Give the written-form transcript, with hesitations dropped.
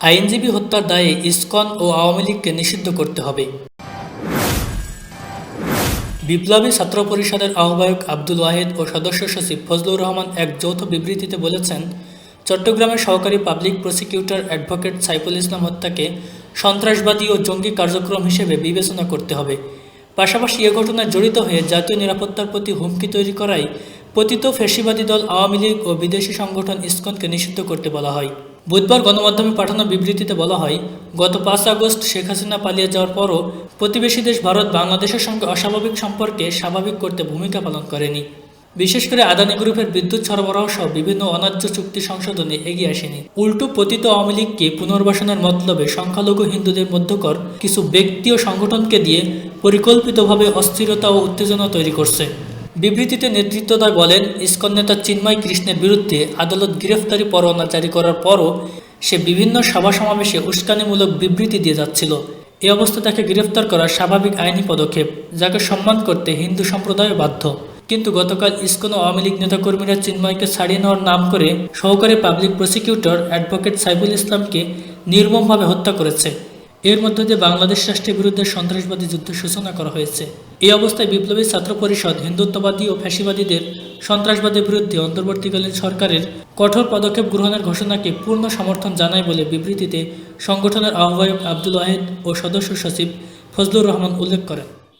আইনজীবী হত্যার দায়ে ইসকন ও আওয়ামী লীগকে নিষিদ্ধ করতে হবে। বিপ্লবী ছাত্র পরিষদের আহ্বায়ক আব্দুল ওয়াহেদ ও সদস্য সচিব ফজলুর রহমান এক যৌথ বিবৃতিতে বলেছেন, চট্টগ্রামের সহকারী public prosecutor advocate Saiful Islam হত্যাকে সন্ত্রাসবাদী ও জঙ্গি কার্যক্রম হিসেবে বিবেচনা করতে হবে। পাশাপাশি এ ঘটনায় জড়িত হয়ে জাতীয় নিরাপত্তার প্রতি হুমকি তৈরি করায় পতিত ফ্যাসিবাদী দল আওয়ামী লীগ ও বিদেশি সংগঠন ইসকনকে নিষিদ্ধ করতে বলা হয়। বুধবার গণমাধ্যমে পাঠানো বিবৃতিতে বলা হয়, গত ৫ আগস্ট শেখ হাসিনা পালিয়ে যাওয়ার পরও প্রতিবেশী দেশ ভারত বাংলাদেশের সঙ্গে অস্বাভাবিক সম্পর্কে স্বাভাবিক করতে ভূমিকা পালন করেনি। বিশেষ করে আদানি গ্রুপের বিদ্যুৎ সরবরাহ সহ বিভিন্ন অন্যায্য চুক্তি সংশোধনে এগিয়ে আসেনি। উল্টো পতিত আওয়ামী লীগকে পুনর্বাসনের মতলবে সংখ্যালঘু হিন্দুদের মধ্যকার কিছু ব্যক্তি ও সংগঠনকে দিয়ে পরিকল্পিতভাবে অস্থিরতা ও উত্তেজনা তৈরি করছে। বিবৃতিতে নেতৃত্বদার বলেন, ইসকন নেতা চিন্ময় কৃষ্ণের বিরুদ্ধে আদালত গ্রেফতারি পরোয়ানা জারি করার পরও সে বিভিন্ন সভা সমাবেশে উস্কানিমূলক বিবৃতি দিয়ে যাচ্ছিল। এ অবস্থা তাকে গ্রেফতার করা স্বাভাবিক আইনি পদক্ষেপ, যাকে সম্মান করতে হিন্দু সম্প্রদায় বাধ্য। কিন্তু গতকাল ইসকন ও আওয়ামী লীগ নেতাকর্মীরা চিন্ময়কে ছাড়িয়ে নেওয়ার নাম করে সহকারী পাবলিক প্রসিকিউটর অ্যাডভোকেট সাইফুল ইসলামকে নির্মমভাবে হত্যা করেছে। এর মধ্য দিয়ে বাংলাদেশ রাষ্ট্রের বিরুদ্ধে সন্ত্রাসবাদী যুদ্ধের সূচনা করা হয়েছে। এই অবস্থায় বিপ্লবী ছাত্র পরিষদ হিন্দুত্ববাদী ও ফ্যাসিবাদীদের সন্ত্রাসবাদের বিরুদ্ধে অন্তর্বর্তীকালীন সরকারের কঠোর পদক্ষেপ গ্রহণের ঘোষণাকে পূর্ণ সমর্থন জানায় বলে বিবৃতিতে সংগঠনের আহ্বায়ক আব্দুল ওয়াহেদ ও সদস্য সচিব ফজলুর রহমান উল্লেখ করেন।